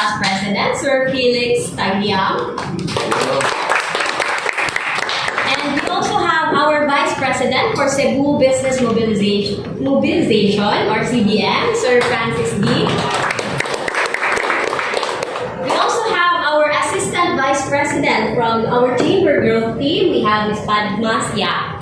past president, Sir Felix Tagiam. And we also have our vice president for Cebu Business Mobilization or CBM, Sir Francis D. We also have our assistant vice president from our chamber growth team. We have Ms. Padmas Yap.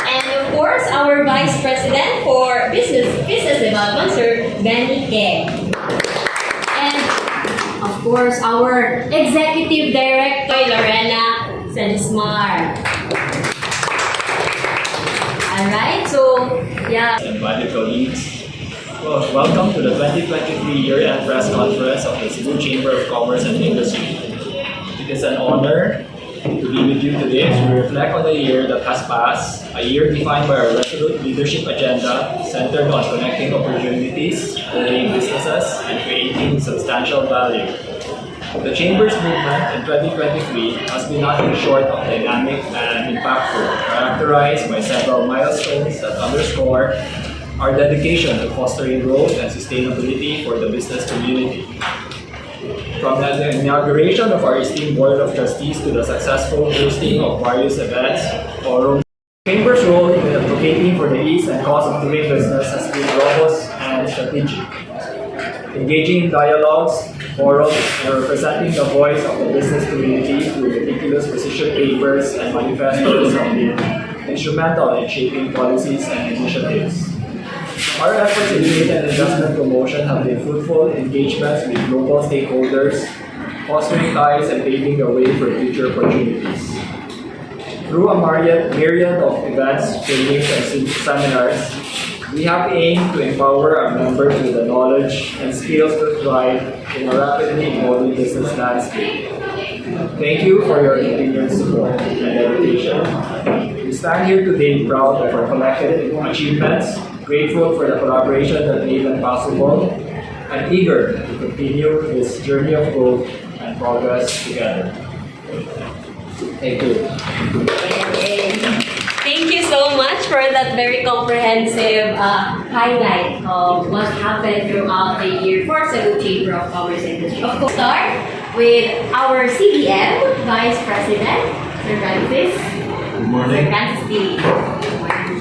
And of course, our vice president for business development, Sir Benny Keg. And of course, our executive director, Lorena Sedismar. Alright, so yeah. And valued colleagues, well, welcome to the 2023 year-end press conference of the Cebu Chamber of Commerce and Industry. It is an honor to be with you today as we reflect on the year that has passed, a year defined by our resolute leadership agenda centered on connecting opportunities, building businesses, and creating substantial value. The Chamber's movement in 2023 has been nothing short of dynamic and impactful, characterized by several milestones that underscore our dedication to fostering growth and sustainability for the business community. From the inauguration of our esteemed Board of Trustees to the successful hosting of various events, forums, the Chamber's role in advocating for the ease and cost of doing business has been robust and strategic. Engaging in dialogues, forums, and representing the voice of the business community through meticulous position papers and manifestos have been instrumental in shaping policies and initiatives. Our efforts in trade and investment promotion have been fruitful engagements with global stakeholders, fostering ties and paving the way for future opportunities. Through a myriad of events, trainings, and seminars, we have aimed to empower our members with the knowledge and skills to thrive in a rapidly evolving business landscape. Thank you for your continued support and dedication. We stand here today proud of our collective achievements, grateful for the collaboration that made them possible, and eager to continue this journey of growth and progress together. Thank you. Thank you so much for that very comprehensive highlight of what happened throughout the year for Cebu Chamber of Commerce and Industry. Of course, start with our CBM Vice President, Sir Francis. Good morning. Sir Francis D.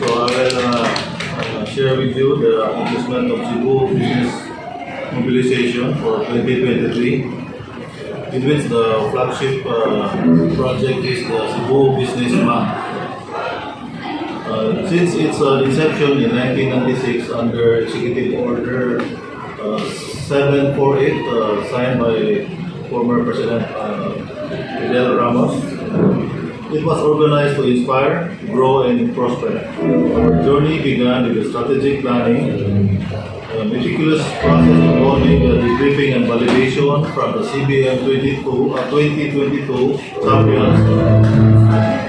So I will share with you the accomplishment of Cebu Business Mobilization for 2023. In which the flagship project is the Cebu Business Map. Since its inception in 1996 under Executive Order 748 signed by former President Fidel Ramos, it was organized to inspire, grow, and prosper. Our journey began with strategic planning, a meticulous process involving the debriefing and validation from the CBM 2022 champions,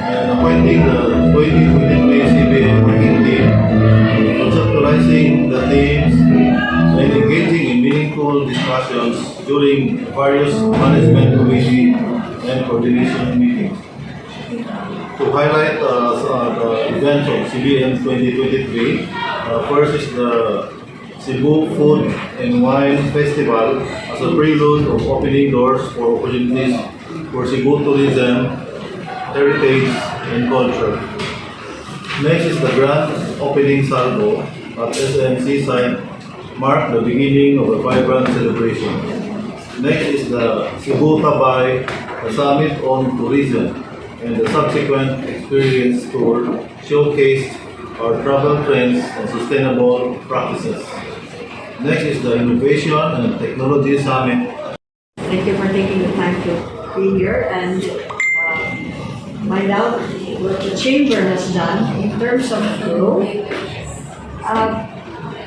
and appointing the 2023 CBM working team, conceptualizing the themes, and engaging in meaningful discussions during various management committee and coordination meetings. To highlight the events of CBM 2023, first is the Cebu Food and Wine Festival as a prelude of opening doors for opportunities for Cebu tourism, heritage, and culture. Next is the grand opening salvo at SMC site, marked the beginning of a vibrant celebration. Next is the Cebu Tabay, the summit on tourism, and the subsequent experience tour showcased our travel trends and sustainable practices. Next is the Innovation and Technology Summit. Thank you for taking the time to be here and find out what the Chamber has done in terms of growth.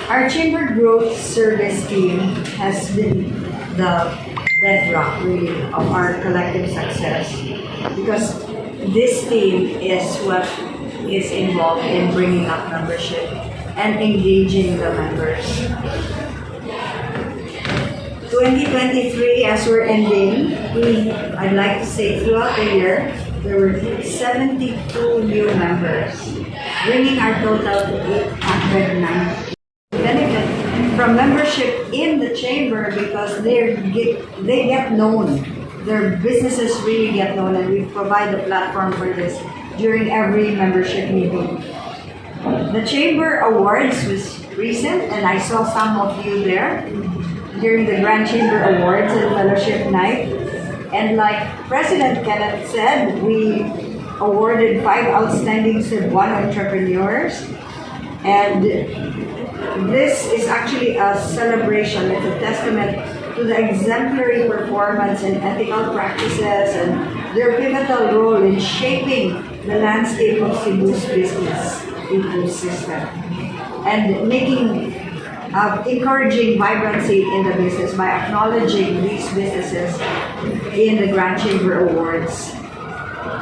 Our Chamber Growth Service team has been the bedrock really of our collective success, because this team is what is involved in bringing up membership and engaging the members. 2023, as we're ending, I'd like to say throughout the year, there were 72 new members, bringing our total to 890. Benefit from membership in the chamber because they get known. Their businesses really get known, and we provide the platform for this during every membership meeting. The Chamber Awards was recent, and I saw some of you there during the Grand Chamber Awards and Fellowship Night. And like President Kenneth said, we awarded 5 outstanding Cebuano entrepreneurs. And this is actually a celebration. It's a testament to the exemplary performance and ethical practices and their pivotal role in shaping the landscape of Cebu's business ecosystem and encouraging vibrancy in the business by acknowledging these businesses in the Grand Chamber Awards.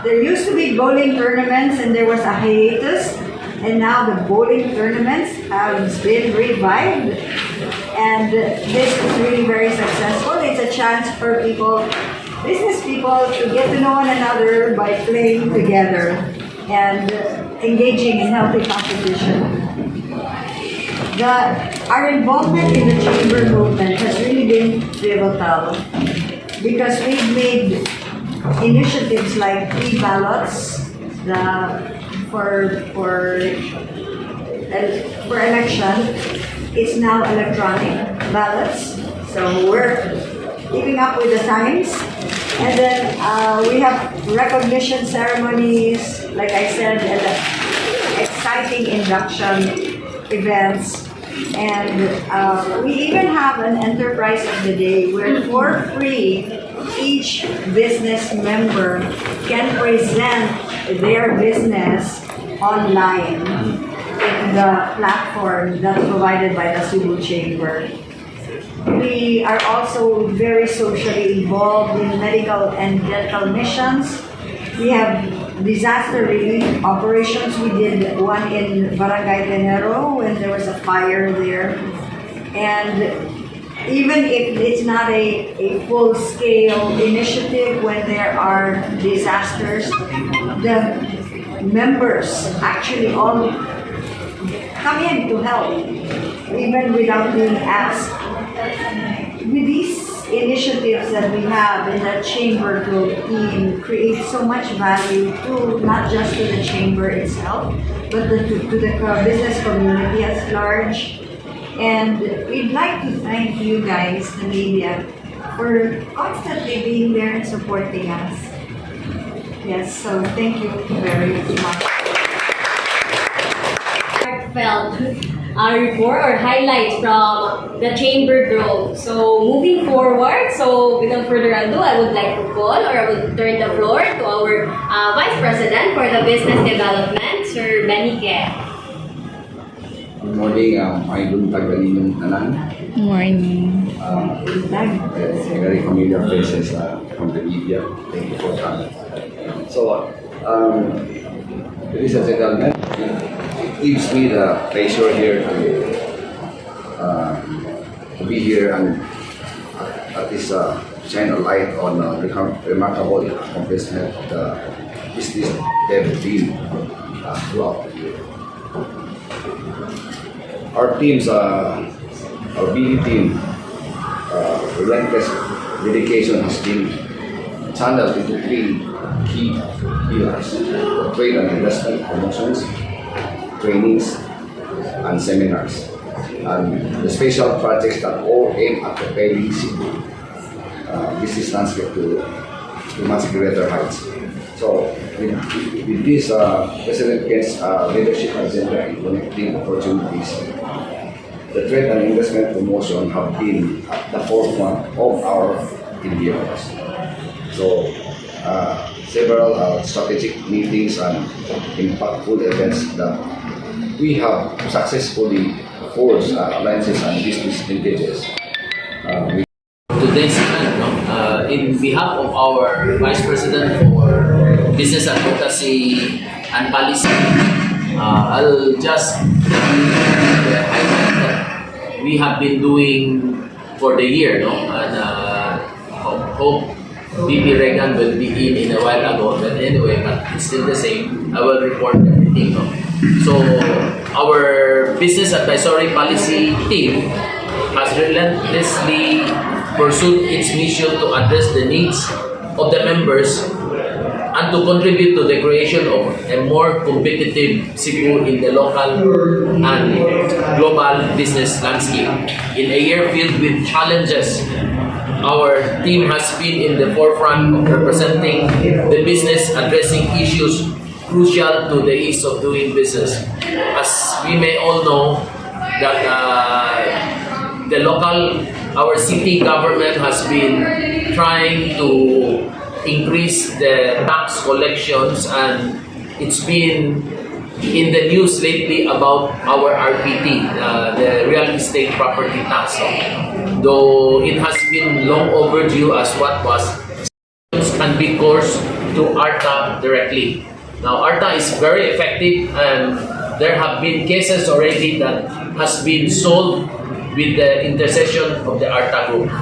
There used to be bowling tournaments and there was a hiatus, and now the bowling tournaments have been revived, and this is really very successful. It's a chance for business people to get to know one another by playing together and engaging in healthy competition. Our involvement in the chamber movement has really been pivotal because we've made initiatives like e-ballots for election. It's now electronic ballots, so we're keeping up with the times. And then we have recognition ceremonies, like I said, and exciting induction events. And we even have an enterprise of the day where for free, each business member can present their business online in the platform that's provided by the Cebu Chamber. We are also very socially involved in medical and dental missions. We have disaster relief operations. We did one in Barangay Tenero when there was a fire there. And even if it's not a full-scale initiative, when there are disasters, the members actually all come in to help, even without being asked. With these initiatives that we have in the chamber team create so much value to not just to the chamber itself, but to the business community at large. And we'd like to thank you guys, the media, for constantly being there and supporting us. Yes, so thank you very much. Heartfelt report or highlights from the chamber growth. So moving forward, so without further ado, I would like to call or I would turn the floor to our Vice President for the Business Development, Sir Benike. Good morning, idol tagalinyong tanan. Morning. Very familiar faces from the media. Thank you for coming. So, ladies and gentlemen, it gives me the pleasure here to be here and at least shine a light on the remarkable accomplishment of the business dev team throughout the year. Our teams, our BD team, relentless dedication has been channeled into 3 key pillars: trade and investment promotions, trainings, and seminars, and the special projects that all aim at propelling Cebu business landscape to much greater heights. So, with this President Ken's leadership agenda in connecting opportunities, the trade and investment promotion have been at the forefront of our endeavors. So, several strategic meetings and impactful events that we have successfully forged alliances and business linkages. Today's event, in behalf of our Vice President for Business Advocacy and Policy, I'll just highlight that we have been doing for the year, and hope VP Regan will be in a while ago, but anyway, but it's still the same. I will report everything. So our Business Advisory Policy team has relentlessly pursued its mission to address the needs of the members and to contribute to the creation of a more competitive Cebu in the local and global business landscape. In a year filled with challenges, our team has been in the forefront of representing the business, addressing issues crucial to the ease of doing business. As we may all know, that our city government has been trying to increase the tax collections, and it's been in the news lately about our RPT, the real estate property tax. Though it has been long overdue as what was can be coursed to ARTA directly. Now ARTA is very effective, and there have been cases already that has been solved with the intercession of the ARTA group.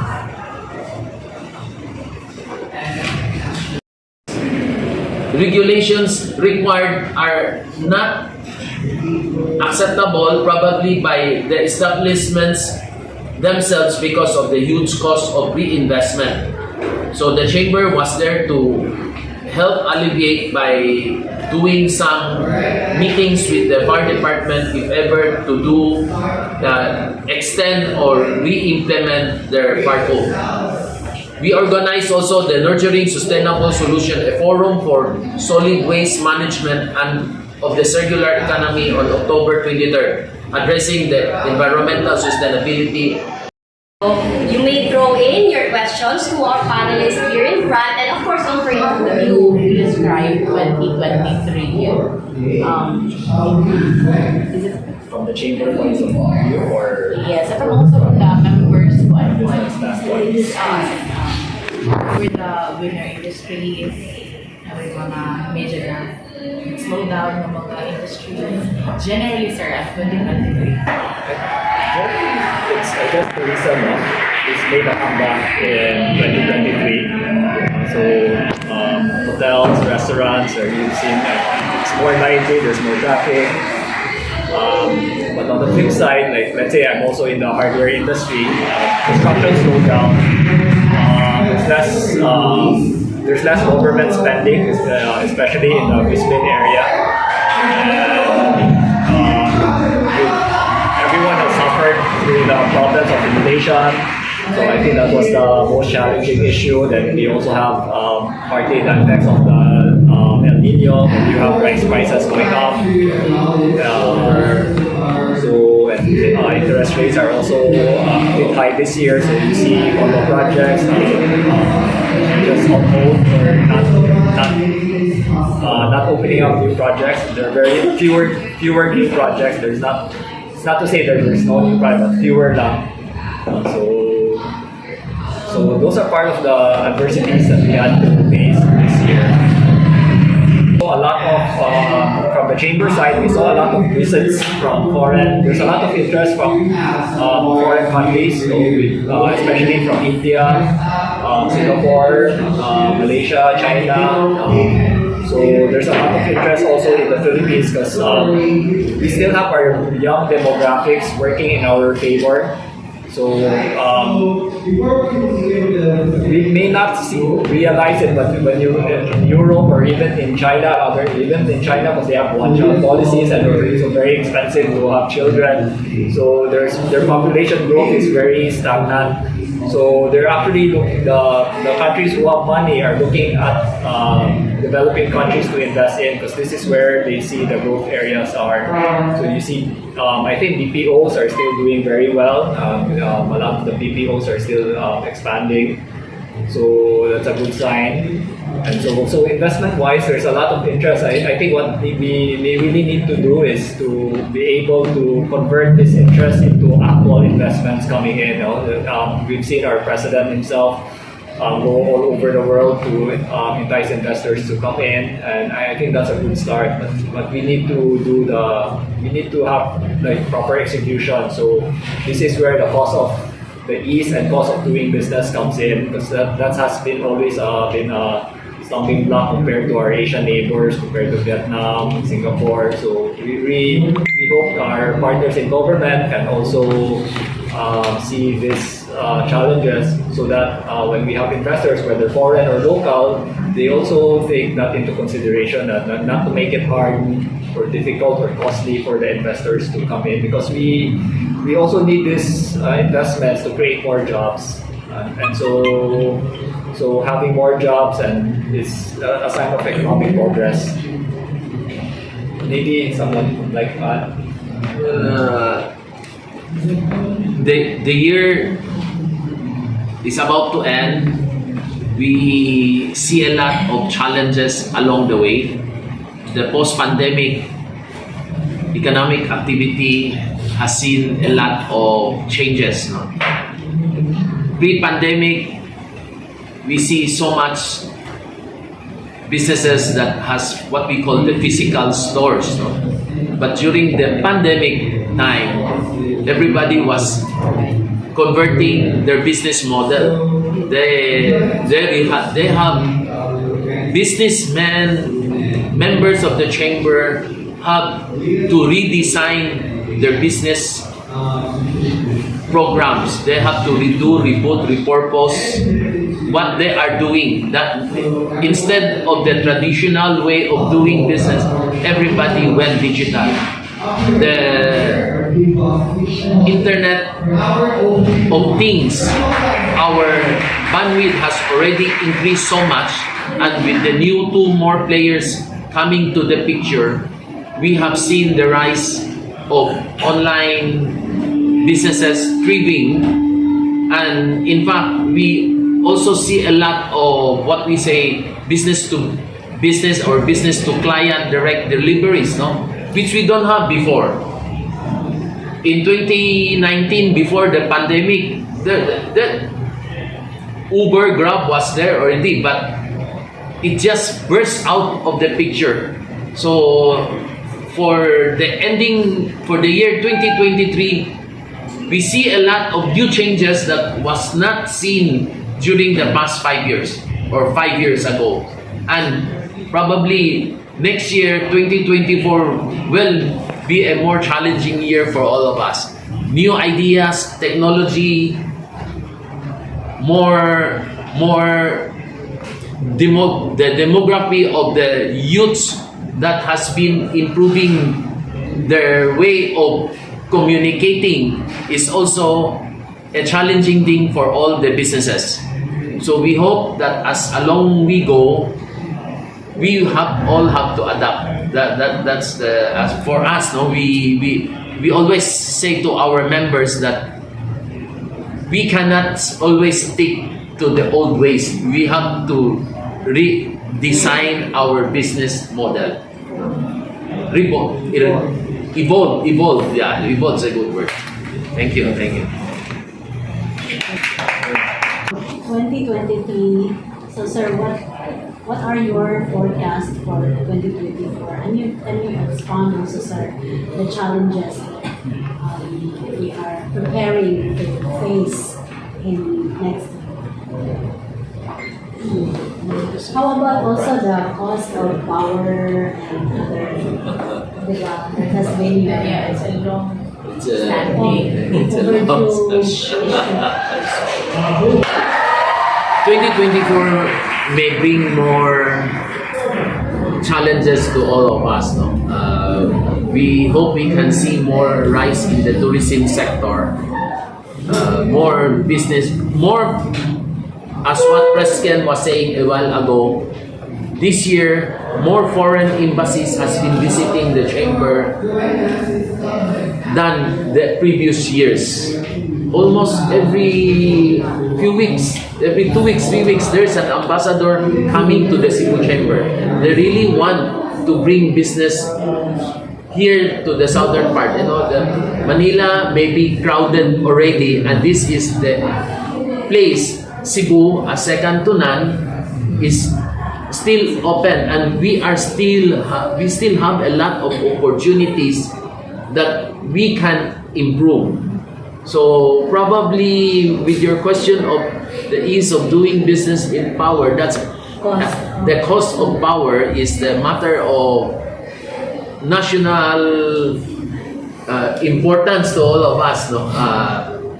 Regulations required are not acceptable probably by the establishments themselves because of the huge cost of reinvestment. So the chamber was there to help alleviate by doing some meetings with the fire department if ever to do extend or re-implement their fire code. We organized also the Nurturing Sustainable Solution, a forum for solid waste management and of the circular economy on October 23rd, addressing the environmental sustainability. You may throw in your questions to our panelists here in front, and of course, don't forget to describe 2023. Is it? From the chamber points of view, or Yes, and also from the members point. business standpoint? With the winner industry, may mga medyo na slow down ng mga industry. Generally, sir, at 2023. I guess the reason is made a comeback in 2023. So hotels, restaurants are using it's more lively, there's more traffic. But on the flip side, like let's say I'm also in the hardware industry, construction slowed down. There's less government spending, especially in the Brisbane area. Everyone has suffered through the problems of inflation. So I think that was the most challenging issue. Then we also have partly the effects of the El Nino, when you have rice prices going up. Interest rates are also a bit high this year, so you see condo projects just on hold or not opening up new projects. There are very fewer new projects. It's not to say that there's no new project, but fewer lang. So those are part of the adversities that we had to face this year. A lot of from the chamber side, we saw a lot of visits from foreign. There's a lot of interest from foreign countries, so especially from India, Singapore, Malaysia, China. So there's a lot of interest also in the Philippines because we still have our young demographics working in our favor. So we may not realize it, but when you in Europe or even in China, because they have one-child policies and it's very expensive to have children, so their population growth is very stagnant. So they're actually the countries who have money are looking at developing countries to invest in because this is where they see the growth areas are. So you see, I think BPOs are still doing very well. A lot of the BPOs are still expanding. So that's a good sign. And so investment-wise, there's a lot of interest. I think what we really need to do is to be able to convert this interest into actual investments coming in. We've seen our president himself go all over the world to entice investors to come in, and I think that's a good start. But we need to have like proper execution. So this is where the cost of the ease and cost of doing business comes in, because that has been always been a stumbling block compared to our Asian neighbors, compared to Vietnam, Singapore. So we we hope our partners in government can also see these challenges so that when we have investors, whether foreign or local, they also take that into consideration and not to make it hard or difficult or costly for the investors to come in, because we also need these investments to create more jobs, and so having more jobs and is a sign of economic progress. Maybe someone would like to add. The year is about to end. We see a lot of challenges along the way. The post-pandemic economic activity has seen a lot of changes. No? Pre-pandemic, we see so much businesses that has what we call the physical stores. No? But during the pandemic time, everybody was converting their business model. They have businessmen, members of the chamber have to redesign their business programs. They have to redo, reboot, repurpose what they are doing. That instead of the traditional way of doing business, everybody went digital. The Internet of Things, our bandwidth has already increased so much, and with the new two more players coming to the picture, we have seen the rise of online businesses thriving, and in fact, we also see a lot of what we say business to business or business to client direct deliveries, no? Which we don't have before. In 2019, before the pandemic, the Uber, Grab was there already, but it just burst out of the picture. So for the year 2023, we see a lot of new changes that was not seen during the past 5 years or 5 years ago. And probably next year, 2024, will be a more challenging year for all of us. New ideas, technology, the demography of the youths that has been improving their way of communicating is also a challenging thing for all the businesses. So we hope that as along we go, we all have to adapt. That's the as for us. No, we always say to our members that we cannot always stick to the old ways. We have to redesign our business model. Evolve. Yeah, evolve is a good word. Thank you. 2023. So, sir, what are your forecasts for 2024? And you expand also, sir, the challenges we are preparing to face in next year. How about also the cost of power and other that has been It's a long It's a standing. it's a long discussion. 2024 may bring more challenges to all of us. No? We hope we can see more rise in the tourism sector, more business, more as what President was saying a while ago. This year, more foreign embassies has been visiting the chamber than the previous years. Almost every few weeks, every 2 weeks, 3 weeks, there's an ambassador coming to the Cebu chamber. They really want to bring business here to the southern part. You know, the Manila may be crowded already, and this is the place, Cebu, a second to none, is still open, and we still have a lot of opportunities that we can improve. So probably with your question of the ease of doing business in power, that's the cost of power is the matter of national importance to all of us. No,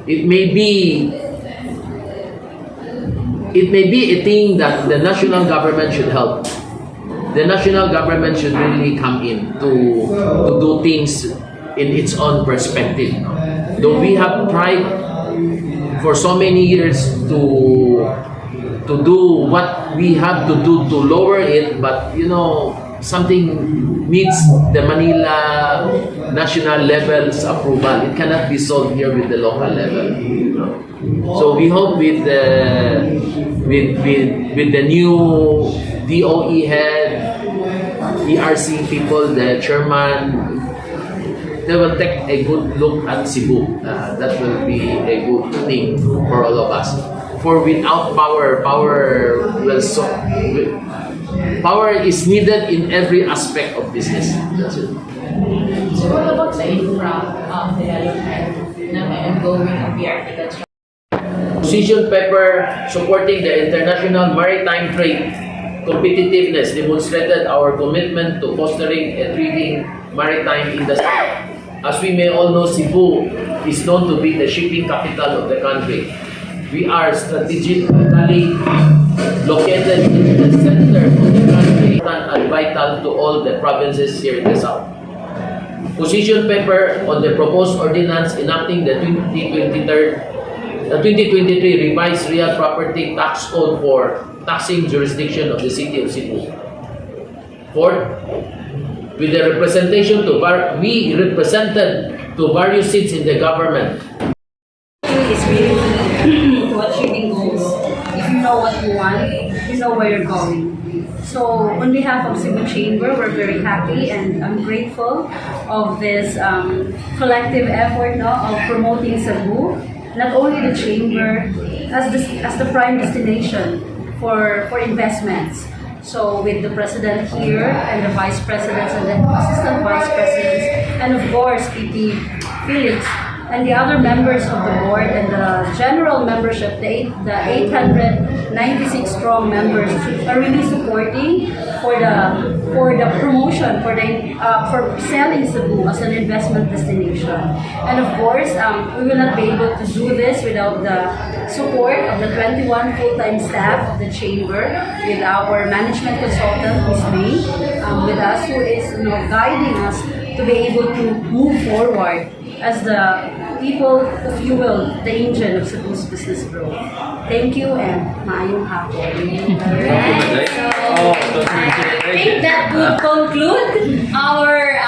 it may be a thing that the national government should help. The national government should really come in to do things in its own perspective. No? Though we have tried for so many years to do what we have to do to lower it, but something needs the Manila national level's approval. It cannot be solved here with the local level. So we hope with the new DOE head, ERC people, the chairman, they will take a good look at Cebu. That will be a good thing for all of us. For without power is needed in every aspect of business. That's it. So what about the infra development na may ongoing ang BRT construction? Position paper supporting the international maritime trade competitiveness demonstrated our commitment to fostering a thriving maritime industry. As we may all know, Cebu is known to be the shipping capital of the country. We are strategically located in the center of the country and vital to all the provinces here in the south. Position paper on the proposed ordinance enacting the 2023 revised real property tax code for taxing jurisdiction of the city of Cebu. Fourth, with the representation we represented to various seats in the government. Is really to achieving goals. If you know what you want, you know where you're going. So on behalf of Cebu Chamber, we're very happy and I'm grateful of this collective effort of promoting Cebu. Not only the chamber as the prime destination for investments. So with the president here and the vice presidents and the assistant vice presidents and of course PT Felix and the other members of the board and the general membership, the 896 strong members are really supporting for the promotion for selling Cebu as an investment destination. And of course, we will not be able to do this without the support of the 21 full-time staff of the chamber, with our management consultant, Ms. May, with us, who is guiding us to be able to move forward as the people who fuel the engine of Cebu's business growth. Thank you and maayong hapon. Alright, so I think that would conclude our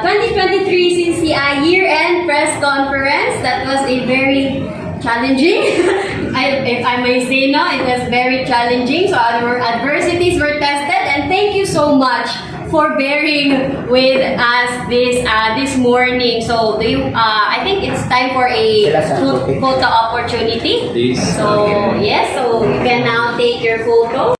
2023 CCI year-end press conference. That was a very challenging, if I may say no, it was very challenging. So our adversities were tested, and thank you so much for bearing with us this morning. So I think it's time for a photo opportunity. So yes, so you can now take your photo.